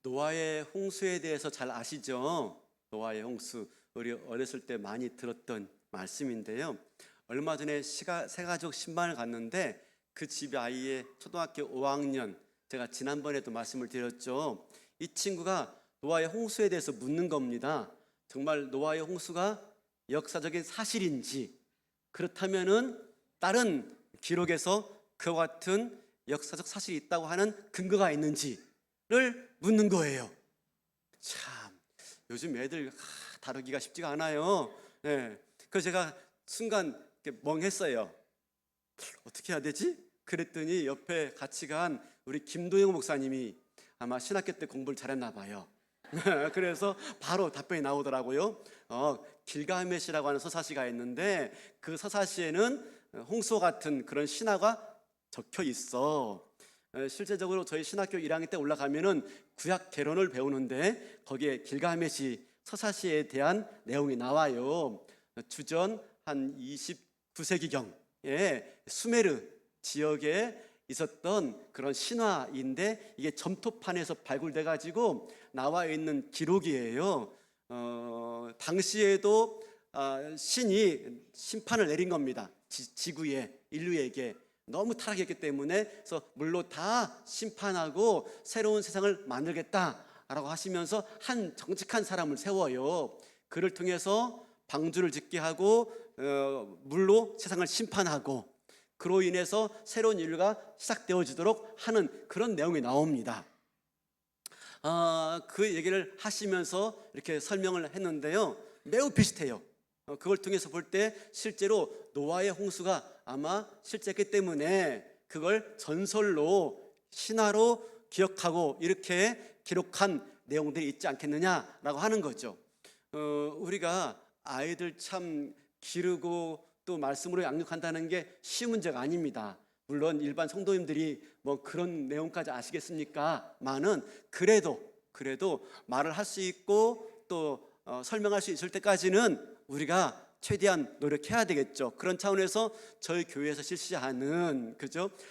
노아의 홍수에 대해서 잘 아시죠? 노아의 홍수, 우리 어렸을 때 많이 들었던 말씀인데요. 얼마 전에 새가족 신방을 갔는데 그 집 아이의 초등학교 5학년, 제가 지난번에도 말씀을 드렸죠. 이 친구가 노아의 홍수에 대해서 묻는 겁니다. 정말 노아의 홍수가 역사적인 사실인지, 그렇다면은 다른 기록에서 그와 같은 역사적 사실이 있다고 하는 근거가 있는지를 묻는 거예요. 참, 요즘 애들 다루기가 쉽지가 않아요. 네. 그래서 제가 순간 멍했어요. 어떻게 해야 되지? 그랬더니 옆에 같이 간 우리 김도영 목사님이 아마 신학교 때 공부를 잘했나 봐요. 그래서 바로 답변이 나오더라고요. 길가메시라고 하는 서사시가 있는데 그 서사시에는 홍수 같은 그런 신화가 적혀 있어. 실제적으로 저희 신학교 1학년 때 올라가면은 구약 개론을 배우는데 거기에 길가메시 서사시에 대한 내용이 나와요. 주전 한 29세기경에 수메르 지역에 있었던 그런 신화인데 이게 점토판에서 발굴돼 가지고 나와 있는 기록이에요. 당시에도 신이 심판을 내린 겁니다. 지구에, 인류에게 너무 타락했기 때문에, 그래서 물로 다 심판하고 새로운 세상을 만들겠다라고 하시면서 한 정직한 사람을 세워요. 그를 통해서 방주를 짓게 하고 물로 세상을 심판하고, 그로 인해서 새로운 인류가 시작되어지도록 하는 그런 내용이 나옵니다. 그 얘기를 하시면서 이렇게 설명을 했는데요, 매우 비슷해요. 그걸 통해서 볼 때 실제로 노아의 홍수가 아마 실제였기 때문에 그걸 전설로, 신화로 기억하고 이렇게 기록한 내용들이 있지 않겠느냐라고 하는 거죠. 우리가 아이들 참 기르고 또 말씀으로 양육한다는 게 쉬운 문제가 아닙니다. 물론 일반 성도님들이 뭐 그런 내용까지 아시겠습니까? 많은 그래도 말을 할 수 있고 또 설명할 수 있을 때까지는 우리가 최대한 노력해야 되겠죠. 그런 차원에서 저희 교회에서 실시하는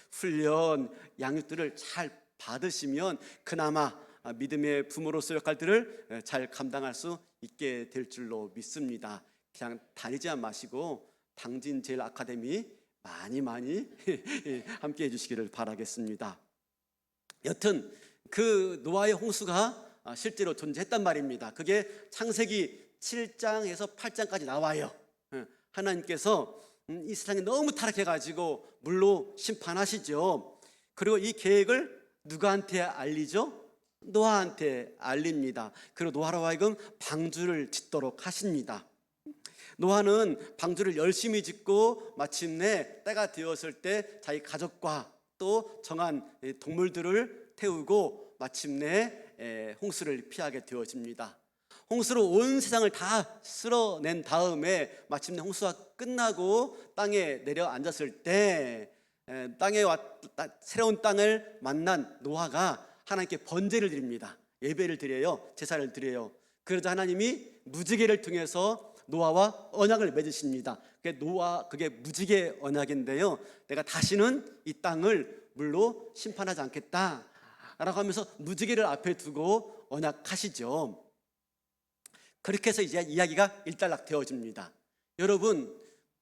훈련, 양육들을 잘 받으시면 그나마 믿음의 부모로서 역할들을 잘 감당할 수 있게 될 줄로 믿습니다. 그냥 다니지만 마시고 당진 제일 아카데미 많이 함께 해주시기를 바라겠습니다. 여튼 그 노아의 홍수가 실제로 존재했단 말입니다. 그게 창세기 7장에서 8장까지 나와요. 하나님께서 이 세상이 너무 타락해가지고 물로 심판하시죠. 그리고 이 계획을 누구한테 알리죠? 노아한테 알립니다. 그리고 노아로 하여금 방주를 짓도록 하십니다. 노아는 방주를 열심히 짓고 마침내 때가 되었을 때 자기 가족과 또 정한 동물들을 태우고 마침내 홍수를 피하게 되어집니다. 홍수로 온 세상을 다 쓸어낸 다음에 마침내 홍수가 끝나고 땅에 내려앉았을 때 새로운 땅을 만난 노아가 하나님께 번제를 드립니다. 예배를 드려요. 제사를 드려요. 그러자 하나님이 무지개를 통해서 노아와 언약을 맺으십니다. 그게 무지개 언약인데요, 내가 다시는 이 땅을 물로 심판하지 않겠다 라고 하면서 무지개를 앞에 두고 언약하시죠. 그렇게 해서 이제 이야기가 일단락 되어집니다. 여러분,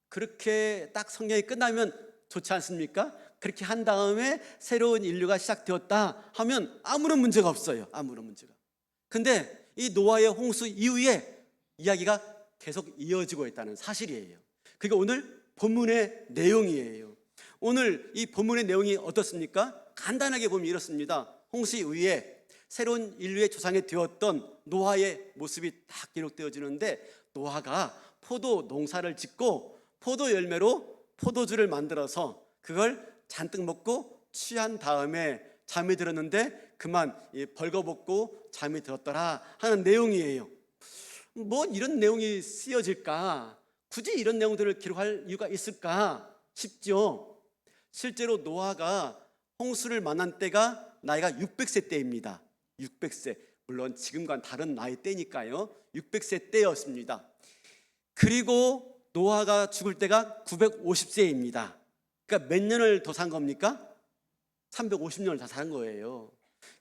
그렇게 딱 성경이 끝나면 좋지 않습니까? 그렇게 한 다음에 새로운 인류가 시작되었다 하면 아무런 문제가 없어요. 아무런 문제가. 근데 이 노아의 홍수 이후에 이야기가 계속 이어지고 있다는 사실이에요. 그게 오늘 본문의 내용이에요. 오늘 이 본문의 내용이 어떻습니까? 간단하게 보면 이렇습니다. 홍수 이후에 새로운 인류의 조상이 되었던 노아의 모습이 딱 기록되어지는데, 노아가 포도 농사를 짓고 포도 열매로 포도주를 만들어서 그걸 잔뜩 먹고 취한 다음에 잠이 들었는데 그만 벌거벗고 잠이 들었더라 하는 내용이에요. 뭐 이런 내용이 쓰여질까? 굳이 이런 내용들을 기록할 이유가 있을까 싶죠. 실제로 노아가 홍수를 만난 때가 나이가 600세 때입니다. 600세. 물론 지금과는 다른 나이 때니까요. 600세 때였습니다. 그리고 노아가 죽을 때가 950세입니다. 그러니까 몇 년을 더 산 겁니까? 350년을 다 산 거예요.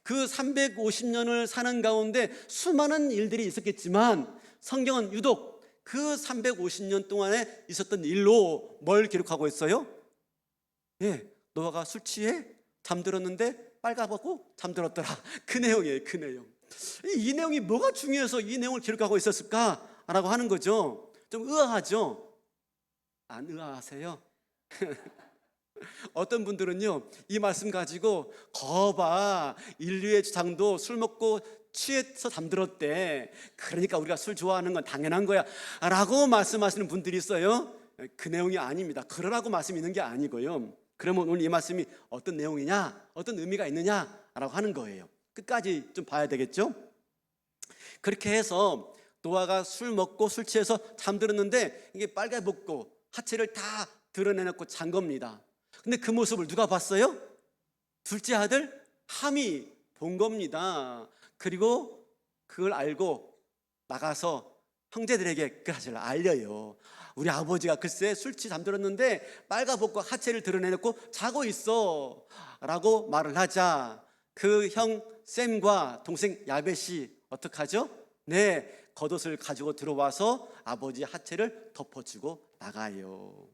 그 350년을 사는 가운데 수많은 일들이 있었겠지만 성경은 유독 그 350년 동안에 있었던 일로 뭘 기록하고 있어요? 예, 노아가 술 취해 잠들었는데 빨가벗고 잠들었더라. 그 내용이에요. 그 내용. 이 내용이 뭐가 중요해서 이 내용을 기록하고 있었을까라고 하는 거죠. 좀 의아하죠? 안 의아하세요? 어떤 분들은요, 이 말씀 가지고 거봐, 인류의 주장도 술 먹고 취해서 잠들었대, 그러니까 우리가 술 좋아하는 건 당연한 거야 라고 말씀하시는 분들이 있어요. 그 내용이 아닙니다. 그러라고 말씀이 있는 게 아니고요. 그러면 오늘 이 말씀이 어떤 내용이냐, 어떤 의미가 있느냐라고 하는 거예요. 끝까지 좀 봐야 되겠죠. 그렇게 해서 노아가 술 먹고 술 취해서 잠들었는데 이게 빨개벗고 하체를 다 드러내놓고 잔 겁니다. 근데 그 모습을 누가 봤어요? 둘째 아들 함이 본 겁니다. 그리고 그걸 알고 나가서 형제들에게 그 사실을 알려요. 우리 아버지가 글쎄 술 취해 잠들었는데 빨가벗고 하체를 드러내놓고 자고 있어 라고 말을 하자 그 형 샘과 동생 야벳이 어떡하죠? 네, 겉옷을 가지고 들어와서 아버지 하체를 덮어주고 나가요.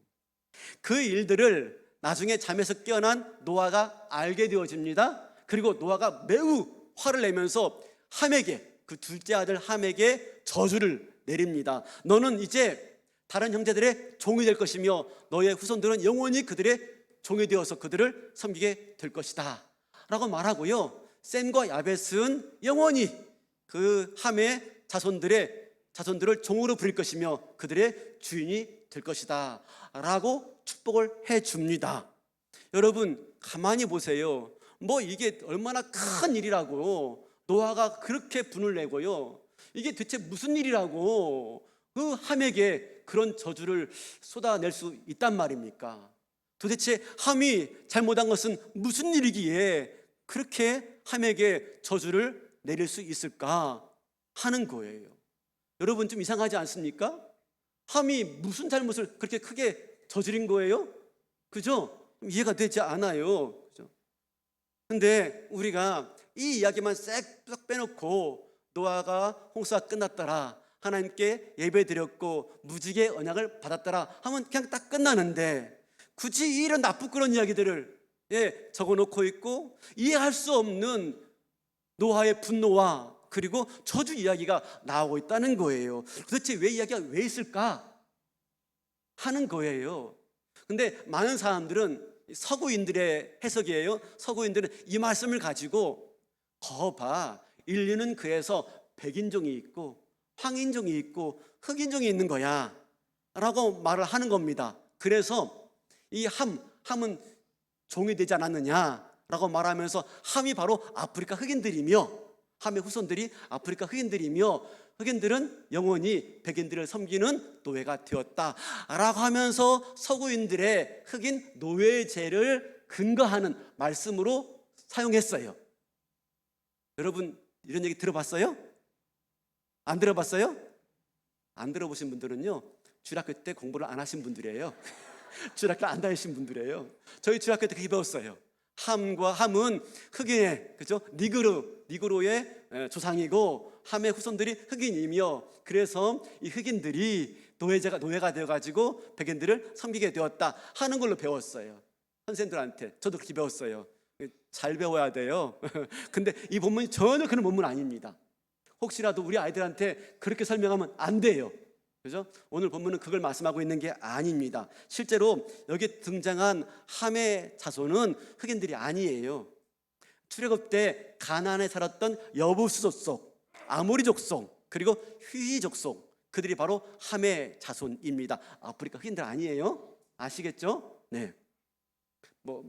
그 일들을 나중에 잠에서 깨어난 노아가 알게 되어집니다. 그리고 노아가 매우 화를 내면서 함에게, 그 둘째 아들 함에게 저주를 내립니다. 너는 이제 다른 형제들의 종이 될 것이며 너의 후손들은 영원히 그들의 종이 되어서 그들을 섬기게 될 것이다 라고 말하고요, 셈과 야벳은 영원히 그 함의 자손들을 종으로 부릴 것이며 그들의 주인이 될 것이다 라고 축복을 해줍니다. 여러분 가만히 보세요. 뭐 이게 얼마나 큰 일이라고 노아가 그렇게 분을 내고요, 이게 대체 무슨 일이라고 그 함에게 그런 저주를 쏟아낼 수 있단 말입니까? 도대체 함이 잘못한 것은 무슨 일이기에 그렇게 함에게 저주를 내릴 수 있을까 하는 거예요. 여러분 좀 이상하지 않습니까? 함이 무슨 잘못을 그렇게 크게 저지른 거예요? 그죠? 이해가 되지 않아요. 그죠? 근데 우리가 이 이야기만 싹 빼놓고 노아가 홍수가 끝났더라, 하나님께 예배드렸고 무지개 언약을 받았더라 하면 그냥 딱 끝나는데 굳이 이런 나쁘그런 이야기들을 적어놓고 있고 이해할 수 없는 노아의 분노와 그리고 저주 이야기가 나오고 있다는 거예요. 도대체 왜 이야기가 왜 있을까 하는 거예요. 근데 많은 사람들은 서구인들의 해석이에요. 서구인들은 이 말씀을 가지고 거봐, 인류는 그래서 백인종이 있고 황인종이 있고 흑인종이 있는 거야 라고 말을 하는 겁니다. 그래서 이 함은 종이 되지 않았느냐 라고 말하면서 함이 바로 아프리카 흑인들이며 함의 후손들이 아프리카 흑인들이며 흑인들은 영원히 백인들을 섬기는 노예가 되었다라고 하면서 서구인들의 흑인 노예제를 근거하는 말씀으로 사용했어요. 여러분 이런 얘기 들어봤어요? 안 들어봤어요? 안 들어보신 분들은요, 주일학교 때 공부를 안 하신 분들이에요. 주일학교 안 다니신 분들이에요. 저희 주일학교 때 그렇게 배웠어요. 함은 흑인의, 그죠? 니그로의 조상이고 함의 후손들이 흑인이며 그래서 이 흑인들이 노예가 되어가지고 백인들을 섬기게 되었다 하는 걸로 배웠어요. 선생님들한테 저도 그렇게 배웠어요. 잘 배워야 돼요. 근데 이 본문이 전혀 그런 본문 아닙니다. 혹시라도 우리 아이들한테 그렇게 설명하면 안 돼요. 그죠? 오늘 본문은 그걸 말씀하고 있는 게 아닙니다. 실제로 여기 등장한 함의 자손은 흑인들이 아니에요. 출애굽 때 가나안에 살았던 여부수 족속, 아모리 족속, 그리고 휘 족속, 그들이 바로 함의 자손입니다. 아프리카 흑인들 아니에요. 아시겠죠? 네. 뭐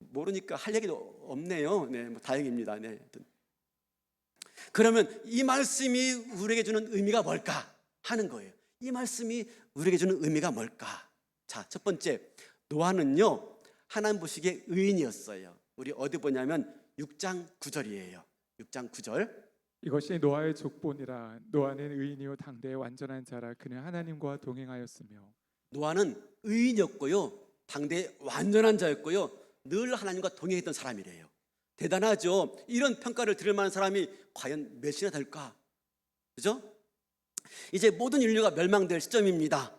모르니까 할 얘기도 없네요. 네, 뭐 다행입니다. 네. 그러면 이 말씀이 우리에게 주는 의미가 뭘까 하는 거예요. 이 말씀이 우리에게 주는 의미가 뭘까? 자, 첫 번째, 노아는요 하나님 보시기에 의인이었어요. 우리 어디 보냐면 6장 9절이에요. 6장 9절. 이것이 노아의 족본이라. 노아는 의인이요 당대의 완전한 자라. 그는 하나님과 동행하였으며. 노아는 의인이었고요, 당대의 완전한 자였고요, 늘 하나님과 동행했던 사람이래요. 대단하죠. 이런 평가를 들을 만한 사람이 과연 몇이나 될까? 그죠? 이제 모든 인류가 멸망될 시점입니다.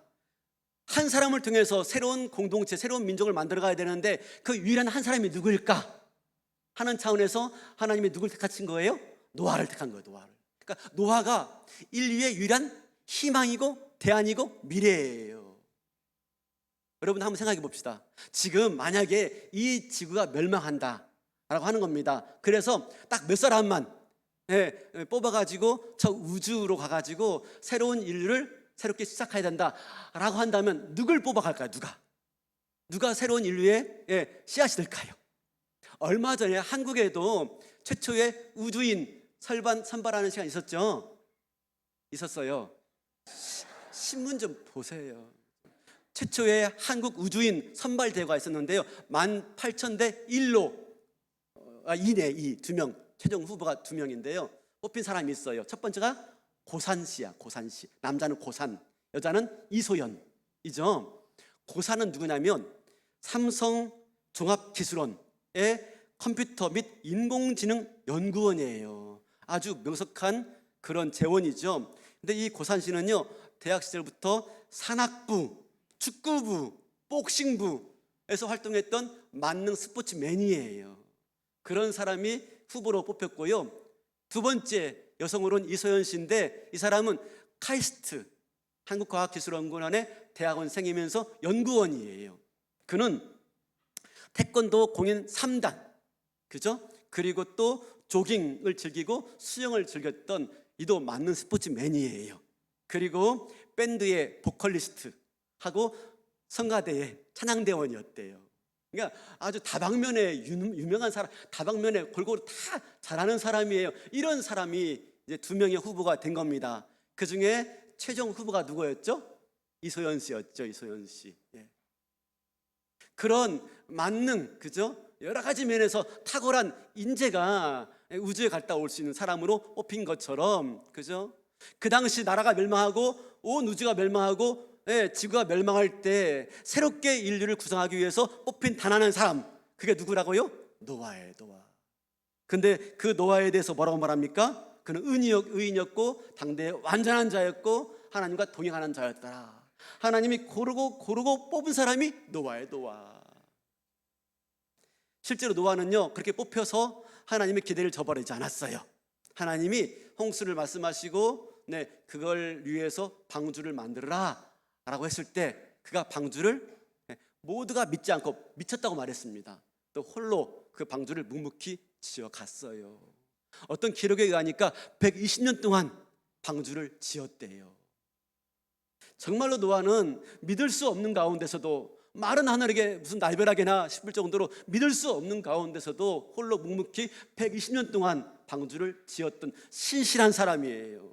한 사람을 통해서 새로운 공동체, 새로운 민족을 만들어 가야 되는데 그 유일한 한 사람이 누구일까? 하는 차원에서 하나님이 누굴 택하신 거예요? 노아를 택한 거예요. 노아를. 그러니까 노아가 인류의 유일한 희망이고 대안이고 미래예요. 여러분 한번 생각해 봅시다. 지금 만약에 이 지구가 멸망한다 라고 하는 겁니다. 그래서 딱 몇 사람만 뽑아가지고 저 우주로 가가지고 새로운 인류를 새롭게 시작해야 된다 라고 한다면 누굴 뽑아갈까요? 누가 새로운 인류의 씨앗이 될까요? 얼마 전에 한국에도 최초의 우주인 선발하는 시간이 있었어요. 신문 좀 보세요. 최초의 한국 우주인 선발 대회가 있었는데요. 18,000대 1로 2명, 최종 후보가 2명인데요. 뽑힌 사람이 있어요. 첫 번째가 고산 씨야. 고산 씨. 남자는 고산, 여자는 이소연이죠. 고산은 누구냐면 삼성 종합기술원의 컴퓨터 및 인공지능 연구원이에요. 아주 명석한 그런 재원이죠. 근데 이 고산 씨는요, 대학 시절부터 산악부, 축구부, 복싱부에서 활동했던 만능 스포츠맨이에요. 그런 사람이 후보로 뽑혔고요. 두 번째 여성으로는 이소연 씨인데 이 사람은 카이스트 한국과학기술연구원의 대학원생이면서 연구원이에요. 그는 태권도 공인 3단, 그죠? 그리고 또 조깅을 즐기고 수영을 즐겼던 이도 맞는 스포츠맨이에요. 그리고 밴드의 보컬리스트하고 성가대의 찬양대원이었대요. 그러니까 아주 다방면에 유명한 사람, 다방면에 골고루 다 잘하는 사람이에요. 이런 사람이 이제 2명의 후보가 된 겁니다. 그 중에 최종 후보가 누구였죠? 이소연 씨였죠. 이소연 씨. 예. 그런 만능, 그죠? 여러 가지 면에서 탁월한 인재가 우주에 갔다 올 수 있는 사람으로 뽑힌 것처럼, 그죠? 그 당시 나라가 멸망하고 온 우주가 멸망하고 지구가 멸망할 때 새롭게 인류를 구성하기 위해서 뽑힌 단 하나의 사람, 그게 누구라고요? 노아예요. 노아. 근데 그 노아에 대해서 뭐라고 말합니까? 그는 의인이었고 당대의 완전한 자였고 하나님과 동행하는 자였다. 하나님이 고르고 뽑은 사람이 노아예요. 노아. 실제로 노아는요, 그렇게 뽑혀서 하나님의 기대를 저버리지 않았어요. 하나님이 홍수를 말씀하시고 그걸 위해서 방주를 만들어라 라고 했을 때 그가 방주를 모두가 믿지 않고 미쳤다고 말했습니다. 또 홀로 그 방주를 묵묵히 지어갔어요. 어떤 기록에 의하니까 120년 동안 방주를 지었대요. 정말로 노아는 믿을 수 없는 가운데서도, 마른 하늘에게 무슨 날벼락이나 싶을 정도로 믿을 수 없는 가운데서도 홀로 묵묵히 120년 동안 방주를 지었던 신실한 사람이에요.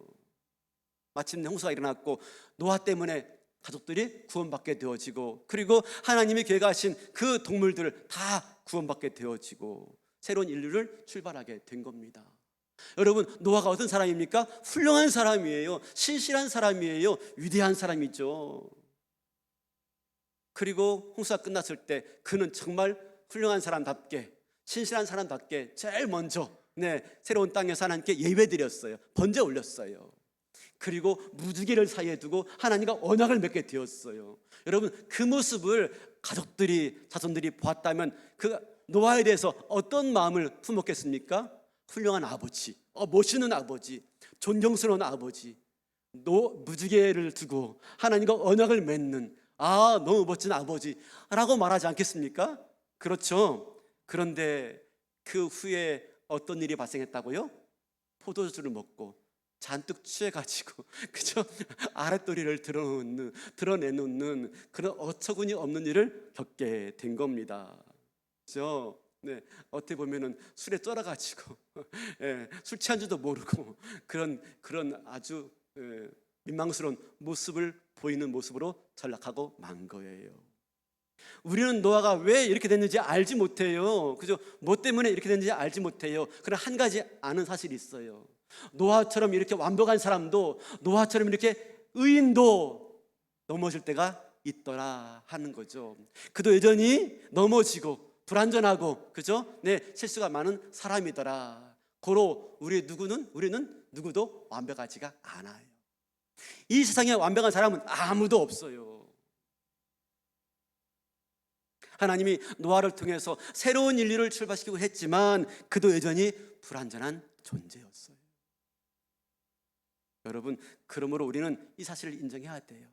마침내 홍수가 일어났고 노아 때문에 가족들이 구원받게 되어지고, 그리고 하나님이 계획하신 그 동물들을 다 구원받게 되어지고 새로운 인류를 출발하게 된 겁니다. 여러분, 노아가 어떤 사람입니까? 훌륭한 사람이에요. 신실한 사람이에요. 위대한 사람이죠. 그리고 홍수가 끝났을 때 그는 정말 훌륭한 사람답게, 신실한 사람답게 제일 먼저 새로운 땅에서 하나님께 예배드렸어요. 번제 올렸어요. 그리고 무지개를 사이에 두고 하나님과 언약을 맺게 되었어요. 여러분, 그 모습을 가족들이, 자손들이 보았다면 그 노아에 대해서 어떤 마음을 품었겠습니까? 훌륭한 아버지, 멋있는 아버지, 존경스러운 아버지, 무지개를 두고 하나님과 언약을 맺는 너무 멋진 아버지라고 말하지 않겠습니까? 그렇죠. 그런데 그 후에 어떤 일이 발생했다고요? 포도주를 먹고 잔뜩 취해가지고, 그죠? 아랫도리를 드러내놓는 그런 어처구니 없는 일을 겪게 된 겁니다. 그죠? 어떻게 보면은 술에 쩔어가지고 술 취한 줄도 모르고 그런 아주 민망스러운 모습을 보이는 모습으로 전락하고 만 거예요. 우리는 노아가 왜 이렇게 됐는지 알지 못해요. 그죠? 뭐 때문에 이렇게 됐는지 알지 못해요. 그러나 한 가지 아는 사실이 있어요. 노아처럼 이렇게 완벽한 사람도, 노아처럼 이렇게 의인도 넘어질 때가 있더라 하는 거죠. 그도 여전히 넘어지고 불완전하고, 그죠? 네, 실수가 많은 사람이더라. 고로 우리는 누구도 완벽하지가 않아요. 이 세상에 완벽한 사람은 아무도 없어요. 하나님이 노아를 통해서 새로운 인류를 출발시키고 했지만 그도 여전히 불완전한 존재였어요. 여러분, 그러므로 우리는 이 사실을 인정해야 돼요.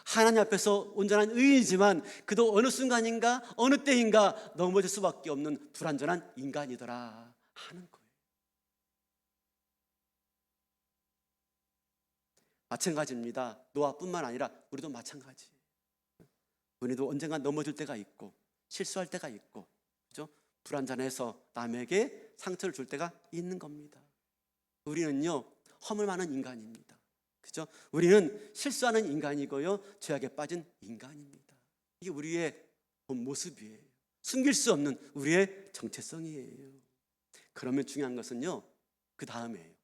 하나님 앞에서 온전한 의인이지만 그도 어느 순간인가 어느 때인가 넘어질 수밖에 없는 불완전한 인간이더라 하는 거예요. 마찬가지입니다. 노아뿐만 아니라 우리도 마찬가지. 우리도 언젠가 넘어질 때가 있고 실수할 때가 있고, 그죠? 불완전해서 남에게 상처를 줄 때가 있는 겁니다. 우리는요, 허물 많은 인간입니다. 그죠? 우리는 실수하는 인간이고요, 죄악에 빠진 인간입니다. 이게 우리의 본 모습이에요. 숨길 수 없는 우리의 정체성이에요. 그러면 중요한 것은요, 그 다음이에요.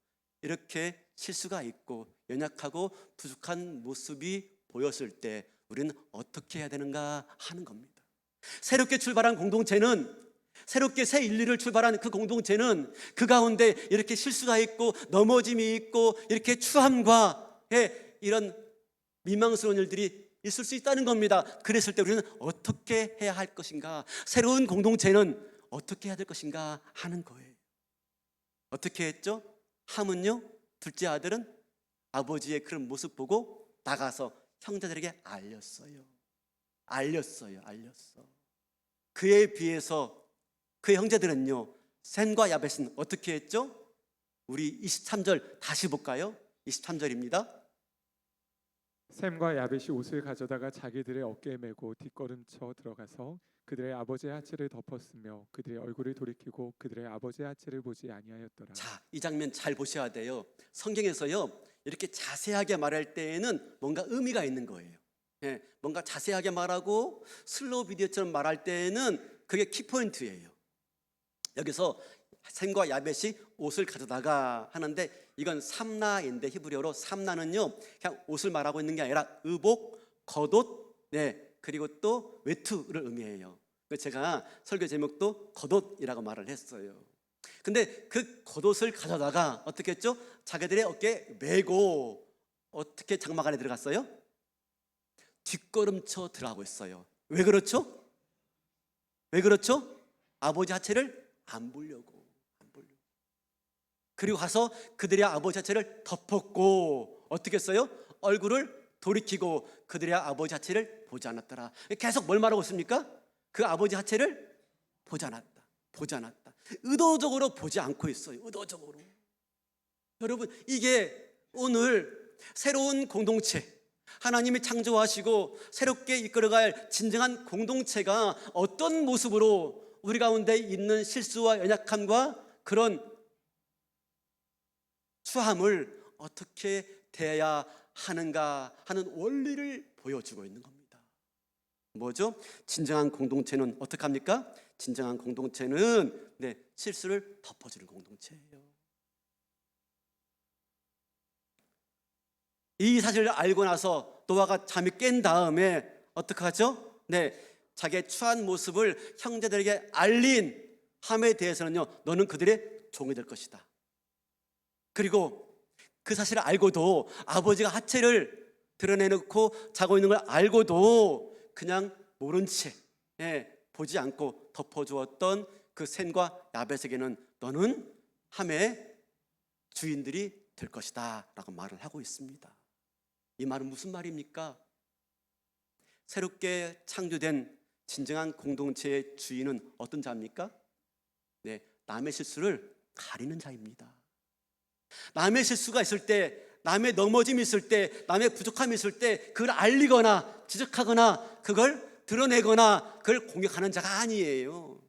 이렇게 실수가 있고 연약하고 부족한 모습이 보였을 때 우리는 어떻게 해야 되는가 하는 겁니다. 새롭게 출발한 공동체는, 새롭게 새 인류를 출발한 그 공동체는 그 가운데 이렇게 실수가 있고 넘어짐이 있고 이렇게 추함과 이런 민망스러운 일들이 있을 수 있다는 겁니다. 그랬을 때 우리는 어떻게 해야 할 것인가, 새로운 공동체는 어떻게 해야 될 것인가 하는 거예요. 어떻게 했죠? 함은요, 둘째 아들은 아버지의 그런 모습 보고 나가서 형제들에게 알렸어요. 그에 비해서 그의 형제들은요, 셈과 야벳은 어떻게 했죠? 우리 23절 다시 볼까요? 23절입니다. 셈과 야벳이 옷을 가져다가 자기들의 어깨에 메고 뒷걸음쳐 들어가서 그들의 아버지의 하체를 덮었으며 그들의 얼굴을 돌이키고 그들의 아버지의 하체를 보지 아니하였더라. 자, 이 장면 잘 보셔야 돼요. 성경에서요, 이렇게 자세하게 말할 때에는 뭔가 의미가 있는 거예요. 뭔가 자세하게 말하고 슬로우 비디오처럼 말할 때에는 그게 키포인트예요. 여기서 셈과 야벳이 옷을 가져다가 하는데 이건 삼나인데, 히브리어로 삼나는요, 그냥 옷을 말하고 있는 게 아니라 의복, 겉옷, 그리고 또 외투를 의미해요. 제가 설교 제목도 겉옷이라고 말을 했어요. 근데 그 겉옷을 가져다가 어떻게 했죠? 자기들의 어깨에 메고 어떻게 장막 안에 들어갔어요? 뒷걸음쳐 들어가고 있어요. 왜 그렇죠? 아버지 하체를 안 보려고. 그리고 가서 그들의 아버지 하체를 덮었고 어떻게 했어요? 얼굴을 돌이키고 그들의 아버지 하체를 보지 않았더라. 계속 뭘 말하고 있습니까? 그 아버지 하체를 보지 않았다. 의도적으로 보지 않고 있어요. 의도적으로. 여러분, 이게 오늘 새로운 공동체, 하나님이 창조하시고 새롭게 이끌어갈 진정한 공동체가 어떤 모습으로 우리 가운데 있는 실수와 연약함과 그런 추함을 어떻게 대해야 하는가 하는 원리를 보여주고 있는 겁니다. 뭐죠? 진정한 공동체는 어떻게 합니까? 진정한 공동체는 실수를 덮어주는 공동체예요. 이 사실을 알고 나서 노아가 잠이 깬 다음에 어떻게 하죠? 자기의 추한 모습을 형제들에게 알린 함에 대해서는요, 너는 그들의 종이 될 것이다. 그리고 그 사실을 알고도 아버지가 하체를 드러내놓고 자고 있는 걸 알고도 그냥 모른 채 보지 않고 덮어주었던 그 셈과 야벳에게는 너는 함의 주인들이 될 것이다 라고 말을 하고 있습니다. 이 말은 무슨 말입니까? 새롭게 창조된 진정한 공동체의 주인은 어떤 자입니까? 남의 실수를 가리는 자입니다. 남의 실수가 있을 때, 남의 넘어짐이 있을 때, 남의 부족함이 있을 때 그걸 알리거나 지적하거나 그걸 드러내거나 그걸 공격하는 자가 아니에요.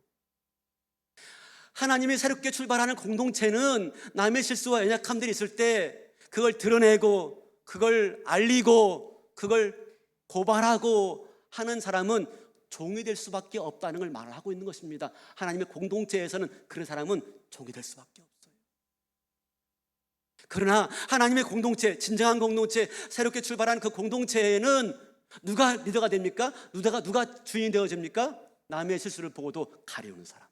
하나님이 새롭게 출발하는 공동체는 남의 실수와 연약함들이 있을 때 그걸 드러내고 그걸 알리고 그걸 고발하고 하는 사람은 종이 될 수밖에 없다는 걸 말을 하고 있는 것입니다. 하나님의 공동체에서는 그런 사람은 종이 될 수밖에 없어요. 그러나 하나님의 공동체, 진정한 공동체, 새롭게 출발한 그 공동체에는 누가 리더가 됩니까? 누가 주인이 되어집니까? 남의 실수를 보고도 가려우는 사람,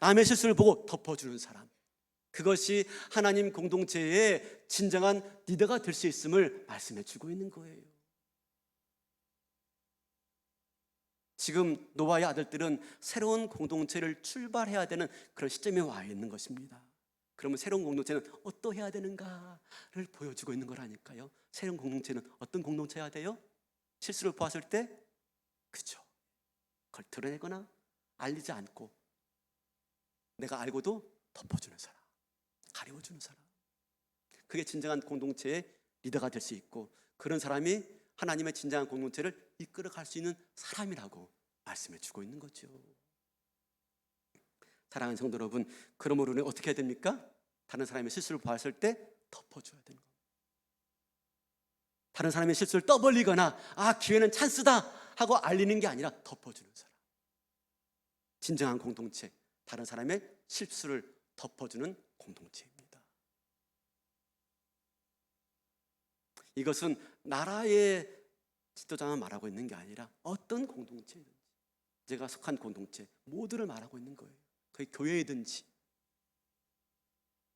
남의 실수를 보고 덮어주는 사람, 그것이 하나님 공동체의 진정한 리더가 될 수 있음을 말씀해 주고 있는 거예요. 지금 노아의 아들들은 새로운 공동체를 출발해야 되는 그런 시점에 와 있는 것입니다. 그러면 새로운 공동체는 어떠해야 되는가를 보여주고 있는 거라니까요. 새로운 공동체는 어떤 공동체여야 돼요? 실수를 보았을 때, 그죠, 그걸 드러내거나 알리지 않고 내가 알고도 덮어주는 사람, 가려워주는 사람, 그게 진정한 공동체의 리더가 될 수 있고, 그런 사람이 하나님의 진정한 공동체를 이끌어갈 수 있는 사람이라고 말씀해 주고 있는 거죠. 사랑하는 성도 여러분, 그러므로 우리는 어떻게 해야 됩니까? 다른 사람의 실수를 봤을 때 덮어줘야 되는 겁니다. 다른 사람의 실수를 떠벌리거나 기회는 찬스다 하고 알리는 게 아니라 덮어주는 사람. 진정한 공동체, 다른 사람의 실수를 덮어주는 공동체입니다. 이것은 나라의 지도자만 말하고 있는 게 아니라 어떤 공동체든지, 제가 속한 공동체 모두를 말하고 있는 거예요. 그게 교회이든지,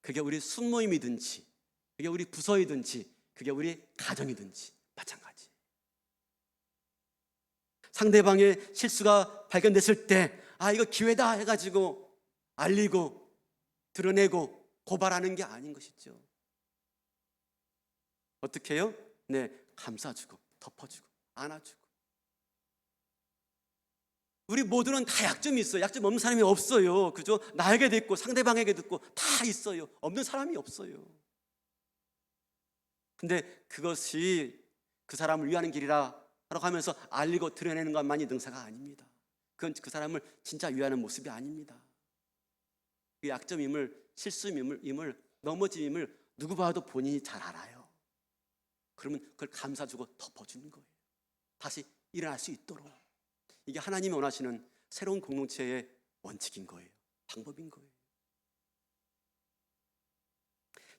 그게 우리 순모임이든지, 그게 우리 부서이든지, 그게 우리 가정이든지 마찬가지. 상대방의 실수가 발견됐을 때 이거 기회다 해가지고 알리고 드러내고 고발하는 게 아닌 것이죠. 어떻게 해요? 네, 감싸주고 덮어주고 안아주고. 우리 모두는 다 약점이 있어요. 약점 없는 사람이 없어요. 그죠? 나에게도 있고 상대방에게도 있고 다 있어요. 없는 사람이 없어요. 근데 그것이 그 사람을 위하는 길이라 라고 하면서 알리고 드러내는 것만이 능사가 아닙니다. 그건 그 사람을 진짜 위하는 모습이 아닙니다. 그 약점임을, 실수임을, 넘어짐임을 누구 봐도 본인이 잘 알아요. 그러면 그걸 감싸주고 덮어주는 거예요. 다시 일어날 수 있도록. 이게 하나님이 원하시는 새로운 공동체의 원칙인 거예요. 방법인 거예요.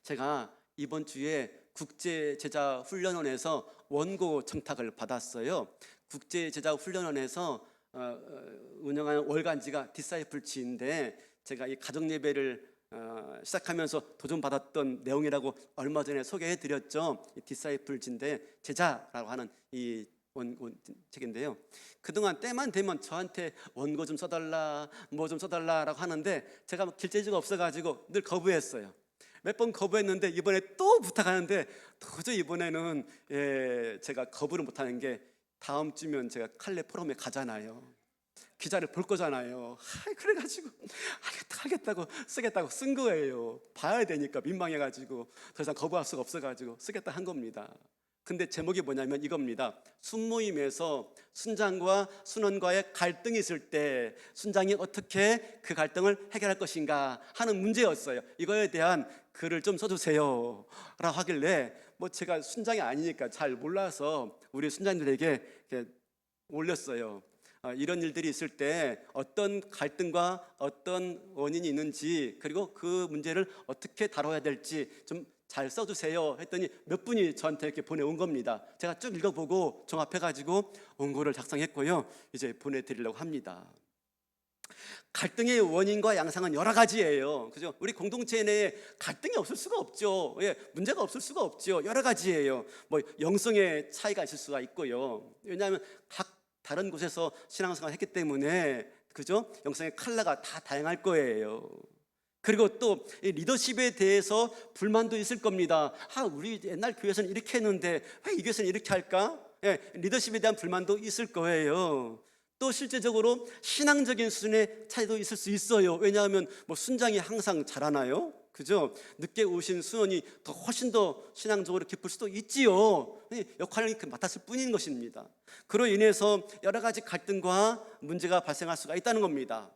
제가 이번 주에 국제제자훈련원에서 원고 청탁을 받았어요. 국제제자훈련원에서 운영하는 월간지가 디사이플치인데, 제가 이 가정예배를 시작하면서 도전받았던 내용이라고 얼마 전에 소개해 드렸죠. 디사이플지인데 제자라고 하는 이 원고 책인데요. 그동안 때만 되면 저한테 원고 좀 써달라, 뭐 좀 써달라라고 하는데 제가 길재주가 없어가지고 늘 거부했어요. 몇 번 거부했는데 이번에 또 부탁하는데 도저히 이번에는 제가 거부를 못하는 게, 다음 주면 제가 칼레 포럼에 가잖아요. 기자를 볼 거잖아요. 그래가지고 하겠다고 쓰겠다고 쓴 거예요. 봐야 되니까 민망해가지고 더 이상 거부할 수가 없어가지고 쓰겠다 한 겁니다. 근데 제목이 뭐냐면 이겁니다. 순모임에서 순장과 순원과의 갈등이 있을 때 순장이 어떻게 그 갈등을 해결할 것인가 하는 문제였어요. 이거에 대한 글을 좀 써주세요 라고 하길래, 제가 순장이 아니니까 잘 몰라서 우리 순장들에게 이렇게 올렸어요. 이런 일들이 있을 때 어떤 갈등과 어떤 원인이 있는지, 그리고 그 문제를 어떻게 다뤄야 될지 좀 잘 써주세요 했더니 몇 분이 저한테 이렇게 보내온 겁니다. 제가 쭉 읽어보고 종합해가지고 원고를 작성했고요. 이제 보내드리려고 합니다. 갈등의 원인과 양상은 여러 가지예요. 그죠? 우리 공동체 내에 갈등이 없을 수가 없죠. 문제가 없을 수가 없죠. 여러 가지예요. 영성의 차이가 있을 수가 있고요. 왜냐하면 각 다른 곳에서 신앙생활을 했기 때문에, 그죠? 영성의 컬러가 다 다양할 거예요. 그리고 또 리더십에 대해서 불만도 있을 겁니다. 우리 옛날 교회에서는 이렇게 했는데 왜 이 교회에서는 이렇게 할까? 리더십에 대한 불만도 있을 거예요. 또 실제적으로 신앙적인 수준의 차이도 있을 수 있어요. 왜냐하면 순장이 항상 잘하나요? 그죠? 늦게 오신 수원이 훨씬 더 신앙적으로 깊을 수도 있지요. 역할을 맡았을 뿐인 것입니다. 그로 인해서 여러 가지 갈등과 문제가 발생할 수가 있다는 겁니다.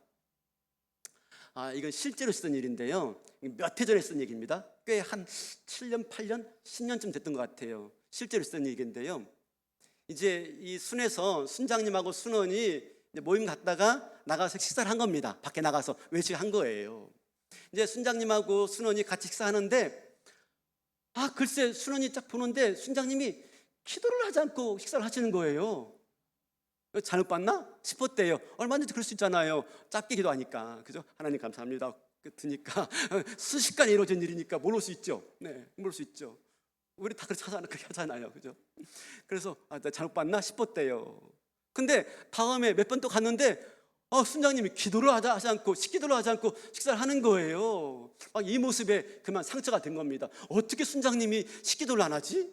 이건 실제로 있었던 일인데요. 몇 해 전에 있었던 얘기입니다. 꽤 한 7년, 8년, 10년쯤 됐던 것 같아요. 실제로 있었던 얘기인데요. 이제 이 순에서 순장님하고 순원이 모임 갔다가 나가서 식사를 한 겁니다. 밖에 나가서 외식한 거예요. 이제 순장님하고 순원이 같이 식사하는데, 글쎄 순원이 딱 보는데 순장님이 기도를 하지 않고 식사를 하시는 거예요. 잘못 봤나 싶었대요. 얼마든지 그럴 수 있잖아요. 짧게 기도하니까, 그죠? 하나님 감사합니다 드니까 순식간에 이루어진 일이니까 모를 수 있죠. 네, 모를 수 있죠. 우리 다 그렇게 하잖아요, 그죠? 그래서 나 잘못 봤나 싶었대요. 근데 다음에 몇 번 또 갔는데 순장님이 기도를 하지 않고 식기도를 하지 않고 식사를 하는 거예요. 이 모습에 그만 상처가 된 겁니다. 어떻게 순장님이 식기도를 안 하지?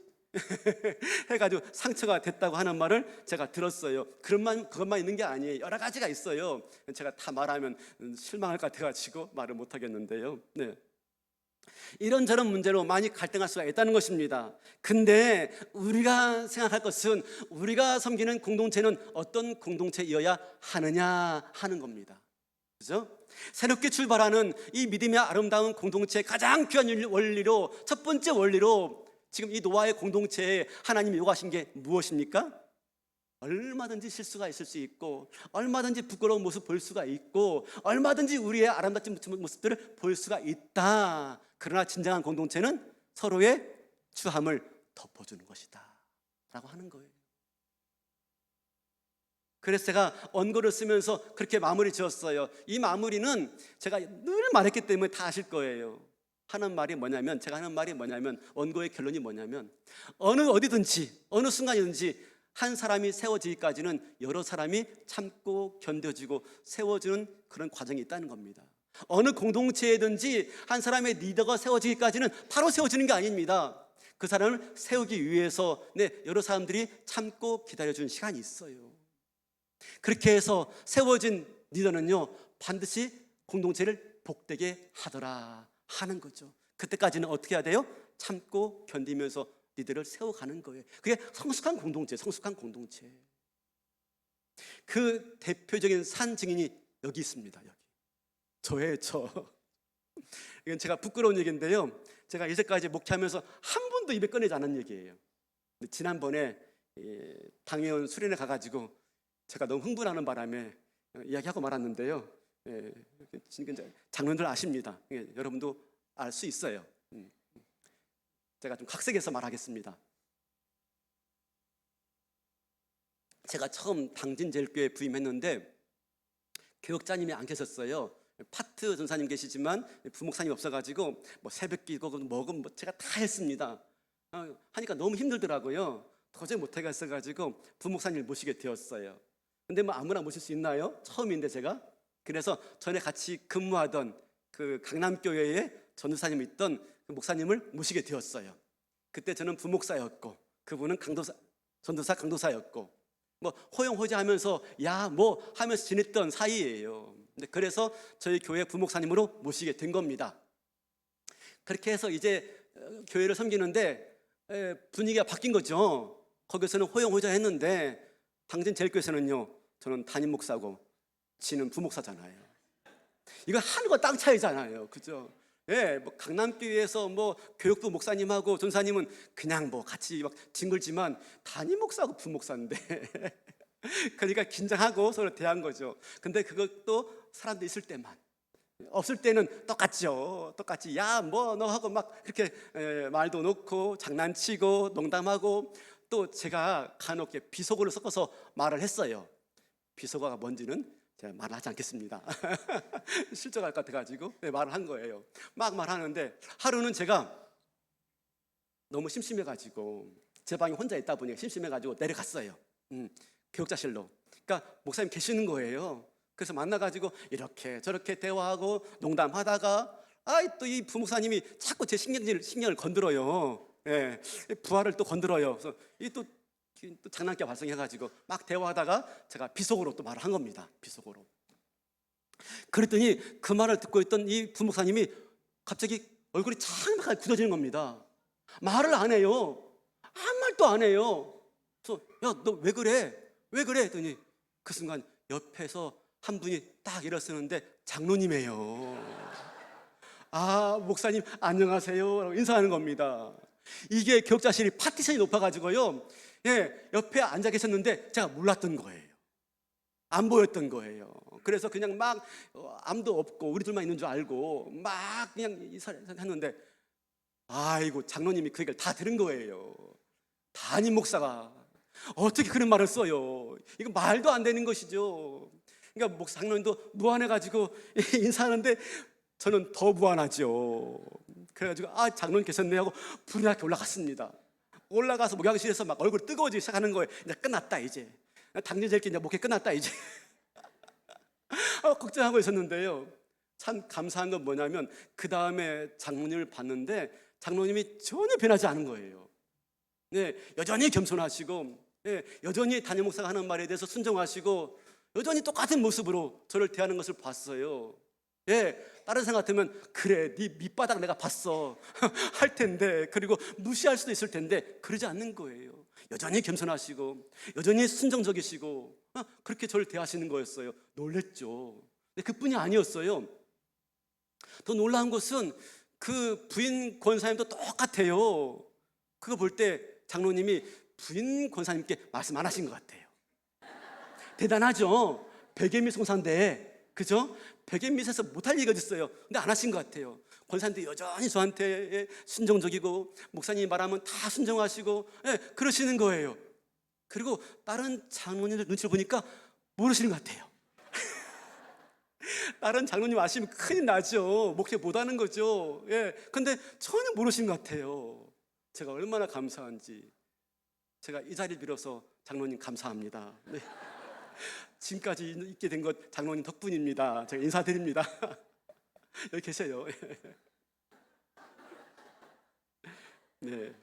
해가지고 상처가 됐다고 하는 말을 제가 들었어요. 그것만 있는 게 아니에요. 여러 가지가 있어요. 제가 다 말하면 실망할 것 같아가지고 말을 못 하겠는데요. 네. 이런저런 문제로 많이 갈등할 수가 있다는 것입니다. 근데 우리가 생각할 것은 우리가 섬기는 공동체는 어떤 공동체이어야 하느냐 하는 겁니다. 그죠? 새롭게 출발하는 이 믿음의 아름다운 공동체의 가장 귀한 원리로, 첫 번째 원리로 지금 이 노아의 공동체에 하나님이 요구하신 게 무엇입니까? 얼마든지 실수가 있을 수 있고, 얼마든지 부끄러운 모습 볼 수가 있고, 얼마든지 우리의 아름답지 못한 모습들을 볼 수가 있다. 그러나 진정한 공동체는 서로의 추함을 덮어주는 것이다 라고 하는 거예요. 그래서 제가 언거를 쓰면서 그렇게 마무리 지었어요. 이 마무리는 제가 늘 말했기 때문에 다 아실 거예요. 제가 하는 말이 뭐냐면, 원고의 결론이 뭐냐면, 어디든지 어느 순간이든지 한 사람이 세워지기까지는 여러 사람이 참고 견뎌주고 세워주는 그런 과정이 있다는 겁니다. 어느 공동체에든지 한 사람의 리더가 세워지기까지는 바로 세워지는 게 아닙니다. 그 사람을 세우기 위해서 여러 사람들이 참고 기다려주는 시간이 있어요. 그렇게 해서 세워진 리더는요, 반드시 공동체를 복되게 하더라 하는 거죠. 그때까지는 어떻게 해야 돼요? 참고 견디면서 리더를 세워가는 거예요. 그게 성숙한 공동체. 그 대표적인 산 증인이 여기 있습니다. 여기 저예요. 이건 제가 부끄러운 얘기인데요, 제가 이제까지 목회하면서 한 번도 입에 꺼내지 않은 얘기예요. 근데 지난번에 당회원 수련회 가가지고 제가 너무 흥분하는 바람에 이야기하고 말았는데요, 장로님들 아십니다. 여러분도 알 수 있어요. 제가 좀 각색해서 말하겠습니다. 제가 처음 당진제일교회 부임했는데 교역자님이 안 계셨어요. 파트 전사님 계시지만 부목사님 없어가지고 새벽기도 먹은 제가 다 했습니다. 하니까 너무 힘들더라고요. 도저히 못하겠어가지고 부목사님을 모시게 되었어요. 근데 아무나 모실 수 있나요? 처음인데 제가. 그래서 전에 같이 근무하던 그 강남교회에 전도사님이 있던 그 목사님을 모시게 되었어요. 그때 저는 부목사였고 그분은 전도사 강도사였고 호용호재하면서 하면서 지냈던 사이예요. 그래서 저희 교회 부목사님으로 모시게 된 겁니다. 그렇게 해서 이제 교회를 섬기는데 분위기가 바뀐 거죠. 거기서는 호용호재했는데 당진제일교회에서는요, 저는 담임 목사고 지는 부목사잖아요. 이거 하늘과 땅 차이잖아요, 그죠? 강남교회에서 교육부 목사님하고 전사님은 그냥 같이 뒹굴지만 담임 목사하고 부목사인데 그러니까 긴장하고 서로 대한 거죠. 근데 그것도 사람들 있을 때만, 없을 때는 똑같죠. 똑같이 너 하고 그렇게 말도 놓고 장난치고 농담하고, 또 제가 간혹 비속어를 섞어서 말을 했어요. 비속어가 뭔지는 제가 말을 하지 않겠습니다. 실적할 것 같아가지고 말을 한 거예요. 말하는데 하루는 제가 너무 심심해가지고 제 방에 혼자 있다 보니 심심해가지고 내려갔어요. 교육자실로. 그러니까 목사님 계시는 거예요. 그래서 만나가지고 이렇게 저렇게 대화하고 농담하다가 또 이 부목사님이 자꾸 제 신경을 건드려요. 부하를 또 건드려요. 그래서 또 장난기 발생해가지고 대화하다가 제가 비속어로 또 말을 한 겁니다. 비속어로. 그랬더니 그 말을 듣고 있던 이 부목사님이 갑자기 얼굴이 창백하게 굳어지는 겁니다. 말을 안 해요. 아무 말도 안 해요. 그래서 너 왜 그래? 왜 그래? 했더니 그 순간 옆에서 한 분이 딱 일어서는데 장로님이에요. 목사님 안녕하세요 라고 인사하는 겁니다. 이게 교육자실이 파티션이 높아가지고요, 옆에 앉아 계셨는데 제가 몰랐던 거예요. 안 보였던 거예요. 그래서 그냥 아무도 없고 우리 둘만 있는 줄 알고 그냥 했는데, 아이고 장로님이 그 얘기를 다 들은 거예요. 담임 목사가 어떻게 그런 말을 써요? 이거 말도 안 되는 것이죠. 그러니까 목사 장로님도 무안해가지고 인사하는데 저는 더 무안하죠. 그래가지고 장로님 계셨네 하고 불이 나게 올라갔습니다. 올라가서 목양실에서 막 얼굴 뜨거워지기 시작하는 거예요. 이제 끝났다 이제. 당뇨 젤기 이제 목회 끝났다 이제. 걱정하고 있었는데요. 참 감사한 건 뭐냐면 그 다음에 장로님을 봤는데 장로님이 전혀 변하지 않은 거예요. 네, 여전히 겸손하시고, 네, 여전히 담임 목사가 하는 말에 대해서 순종하시고, 여전히 똑같은 모습으로 저를 대하는 것을 봤어요. 예, 다른 사람 같으면 그래, 네 밑바닥 내가 봤어 할 텐데, 그리고 무시할 수도 있을 텐데 그러지 않는 거예요. 여전히 겸손하시고, 여전히 순종적이시고, 그렇게 저를 대하시는 거였어요. 놀랬죠. 근데 그뿐이 아니었어요. 더 놀라운 것은 그 부인 권사님도 똑같아요. 그거 볼 때 장로님이 부인 권사님께 말씀 안 하신 것 같아요. 대단하죠. 백엠미 송사인데, 그죠? 백엠미에서 못할 얘기가 있어요. 근데 안 하신 것 같아요. 권사님도 여전히 저한테 순종적이고, 목사님이 말하면 다 순종하시고, 그러시는 거예요. 그리고 다른 장로님들 눈치를 보니까 모르시는 것 같아요. 다른 장로님 아시면 큰일 나죠. 목회 못하는 거죠. 근데 전혀 모르시는 것 같아요. 제가 얼마나 감사한지. 제가 이 자리를 빌어서 장로님 감사합니다. 네. 지금까지 있게 된 것 장로님 덕분입니다. 제가 인사드립니다. 여기 계세요. 네.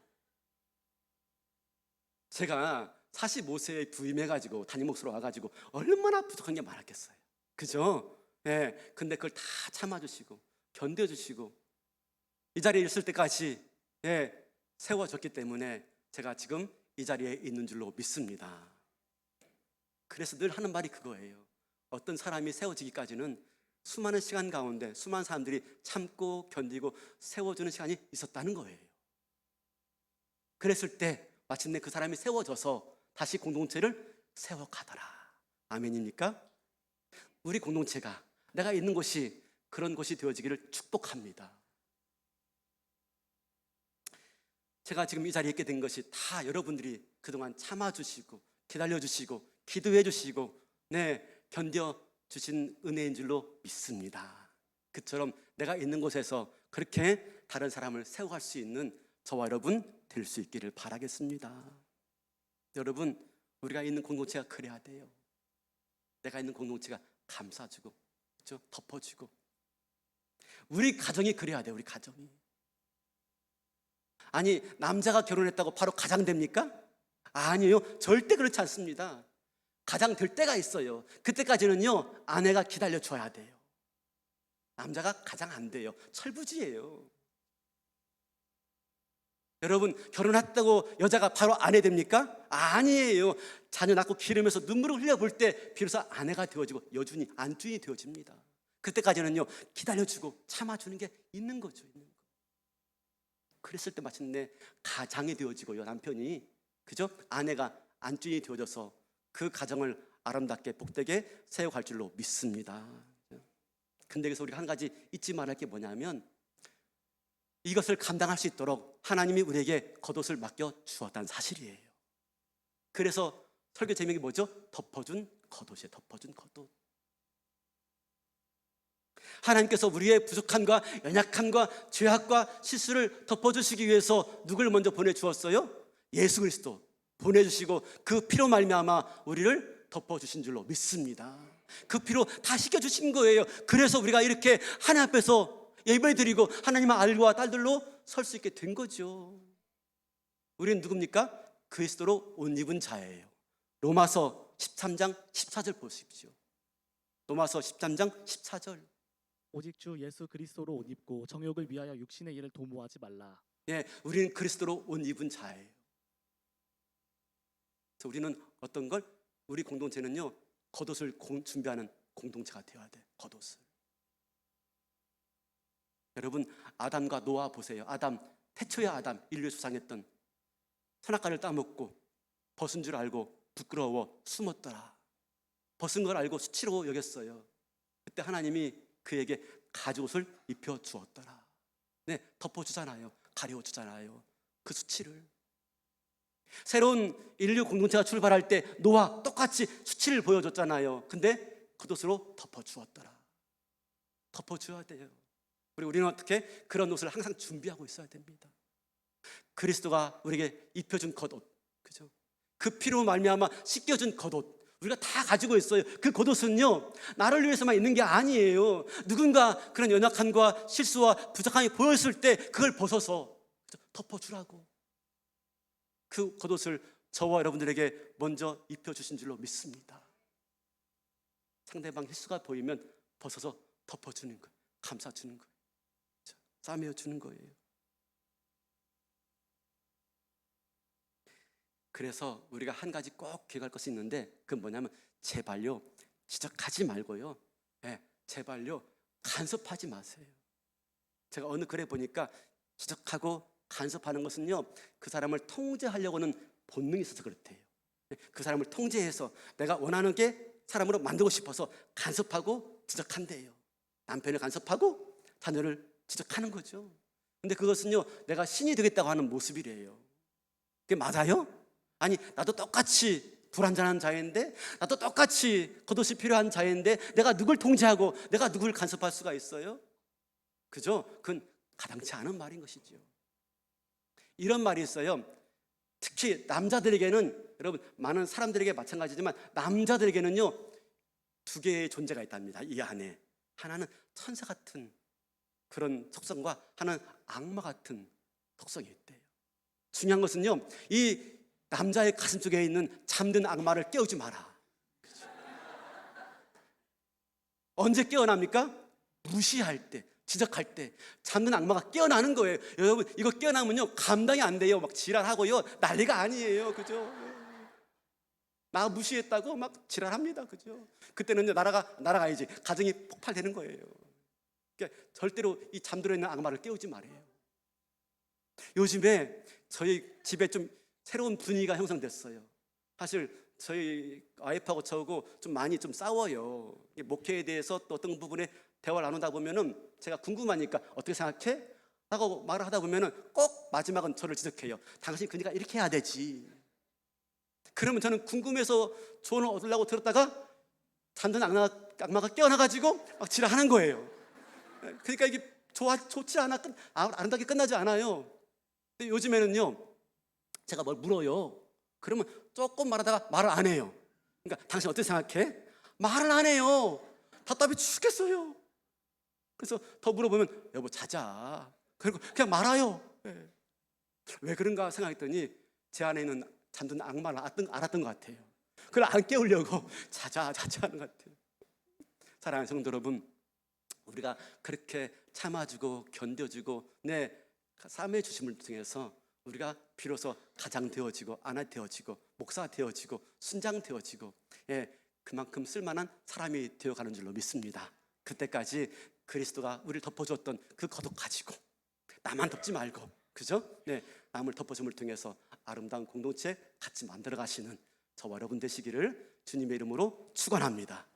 제가 45세에 부임해가지고 담임 목사로 와가지고 얼마나 부족한 게 많았겠어요. 그죠? 네. 근데 그걸 다 참아주시고 견뎌주시고 이 자리에 있을 때까지 세워졌기 때문에 제가 지금 이 자리에 있는 줄로 믿습니다. 그래서 늘 하는 말이 그거예요. 어떤 사람이 세워지기까지는 수많은 시간 가운데 수많은 사람들이 참고 견디고 세워주는 시간이 있었다는 거예요. 그랬을 때 마침내 그 사람이 세워져서 다시 공동체를 세워가더라. 아멘입니까? 우리 공동체가 내가 있는 곳이 그런 곳이 되어지기를 축복합니다. 제가 지금 이 자리에 있게 된 것이 다 여러분들이 그동안 참아주시고 기다려주시고 기도해주시고 견뎌주신 은혜인 줄로 믿습니다. 그처럼 내가 있는 곳에서 그렇게 다른 사람을 세워갈 수 있는 저와 여러분 될 수 있기를 바라겠습니다. 여러분, 우리가 있는 공동체가 그래야 돼요. 내가 있는 공동체가 감싸주고, 그렇죠? 덮어주고. 우리 가정이 그래야 돼요. 우리 가정이. 아니, 남자가 결혼했다고 바로 가장 됩니까? 아니에요. 절대 그렇지 않습니다. 가장 될 때가 있어요. 그때까지는요, 아내가 기다려줘야 돼요. 남자가 가장 안 돼요. 철부지예요. 여러분, 결혼했다고 여자가 바로 아내 됩니까? 아니에요. 자녀 낳고 기르면서 눈물을 흘려볼 때 비로소 아내가 되어지고 여준이, 안주인이 되어집니다. 그때까지는요, 기다려주고 참아주는 게 있는 거죠. 있는 거. 그랬을 때 마침내 가장이 되어지고요, 남편이. 그죠? 아내가 안주인이 되어져서 그 가정을 아름답게 복되게 세워갈 줄로 믿습니다. 근데 여기서 우리가 한 가지 잊지 말할 게 뭐냐면 이것을 감당할 수 있도록 하나님이 우리에게 겉옷을 맡겨 주었다는 사실이에요. 그래서 설교 제목이 뭐죠? 덮어준 겉옷이에요. 덮어준 겉옷. 하나님께서 우리의 부족함과 연약함과 죄악과 실수를 덮어주시기 위해서 누굴 먼저 보내주었어요? 예수 그리스도 보내주시고 그 피로 말미암아 우리를 덮어주신 줄로 믿습니다. 그 피로 다 씻겨주신 거예요. 그래서 우리가 이렇게 하나님 앞에서 예배드리고 하나님의 아들과 딸들로 설 수 있게 된 거죠. 우리는 누굽니까? 그리스도로 옷 입은 자예요. 로마서 13장 14절 보십시오. 로마서 13장 14절. 오직 주 예수 그리스도로 옷 입고 정욕을 위하여 육신의 일을 도모하지 말라. 우리는 그리스도로 옷 입은 자예요. 그래서 우리는 어떤 걸? 우리 공동체는요, 겉옷을 준비하는 공동체가 되어야 돼. 겉옷을. 여러분, 아담과 노아 보세요. 아담, 태초의 아담, 인류의 수상했던 선악과를 따먹고 벗은 줄 알고 부끄러워 숨었더라. 벗은 걸 알고 수치로 여겼어요. 그때 하나님이 그에게 가죽옷을 입혀 주었더라. 덮어주잖아요. 가려주잖아요. 그 수치를. 새로운 인류 공동체가 출발할 때 노아 똑같이 수치를 보여줬잖아요. 근데 겉옷으로 덮어주었더라. 덮어줘야 돼요. 우리는 어떻게 그런 옷을 항상 준비하고 있어야 됩니다. 그리스도가 우리에게 입혀준 겉옷, 그죠? 그 피로 말미암아 씻겨준 겉옷, 우리가 다 가지고 있어요. 그 겉옷은요, 나를 위해서만 있는 게 아니에요. 누군가 그런 연약함과 실수와 부족함이 보였을 때 그걸 벗어서 덮어주라고. 그 겉옷을 저와 여러분들에게 먼저 입혀주신 줄로 믿습니다. 상대방 실수가 보이면 벗어서 덮어주는 거예요. 감싸주는 거예요. 싸매어주는 거예요. 그래서 우리가 한 가지 꼭 기억할 것이 있는데, 그건 뭐냐면 제발요, 지적하지 말고요, 제발요, 간섭하지 마세요. 제가 어느 글에 보니까 지적하고 간섭하는 것은요, 그 사람을 통제하려고는 본능이 있어서 그렇대요. 그 사람을 통제해서 내가 원하는 게 사람으로 만들고 싶어서 간섭하고 지적한대요. 남편을 간섭하고 자녀를 지적하는 거죠. 근데 그것은요, 내가 신이 되겠다고 하는 모습이래요. 그게 맞아요? 아니, 나도 똑같이 불완전한 자인데, 나도 똑같이 겉옷이 필요한 자인데 내가 누굴 통제하고 내가 누굴 간섭할 수가 있어요? 그죠? 그건 가당치 않은 말인 것이죠. 이런 말이 있어요. 특히 남자들에게는, 여러분, 많은 사람들에게 마찬가지지만 남자들에게는요, 두 개의 존재가 있답니다. 이 안에 하나는 천사 같은 그런 속성과 하나는 악마 같은 속성이 있대요. 중요한 것은요, 이 남자의 가슴 속에 있는 잠든 악마를 깨우지 마라. 그렇죠? 언제 깨어납니까? 무시할 때, 지적할 때 잠든 악마가 깨어나는 거예요. 여러분, 이거 깨어나면요, 감당이 안 돼요. 막 지랄하고요, 난리가 아니에요. 그죠? 나 무시했다고 막 지랄합니다. 그죠? 그때는 날아가야지. 가정이 폭발되는 거예요. 그러니까 절대로 이 잠들어 있는 악마를 깨우지 말아요. 요즘에 저희 집에 좀 새로운 분위기가 형성됐어요. 사실 저희 와이프하고 저하고 좀 많이 좀 싸워요. 목회에 대해서 또 어떤 부분에 대화를 나누다 보면은 제가 궁금하니까 어떻게 생각해? 하고 말을 하다 보면은 꼭 마지막은 저를 지적해요. 당신 그러니까 이렇게 해야 되지. 그러면 저는 궁금해서 조언을 얻으려고 들었다가 잠든 악마가 깨어나가지고 막 지랄하는 거예요. 그러니까 이게 좋지 않아, 아름답게 끝나지 않아요. 근데 요즘에는요, 제가 뭘 물어요. 그러면 조금 말하다가 말을 안 해요. 그러니까 당신 어떻게 생각해? 말을 안 해요. 답답해 죽겠어요. 그래서 더 물어보면 여보 자자. 그리고 그냥 말아요. 왜 그런가 생각했더니 제 안에 있는 잠든 악마를 알았던 것 같아요. 그걸 안 깨우려고 자자 하는 것 같아요. 사랑하는 성도 여러분, 우리가 그렇게 참아주고 견뎌주고 내 삶의 주심을 통해서 우리가 비로소 가장 되어지고 아내 되어지고 목사 되어지고 순장 되어지고, 그만큼 쓸만한 사람이 되어가는 줄로 믿습니다. 그때까지 그리스도가 우리를 덮어줬던 그 겉옷 가지고 나만 덮지 말고, 그죠? 남을 덮어줌을 통해서 아름다운 공동체 같이 만들어 가시는 저와 여러분 되시기를 주님의 이름으로 축원합니다.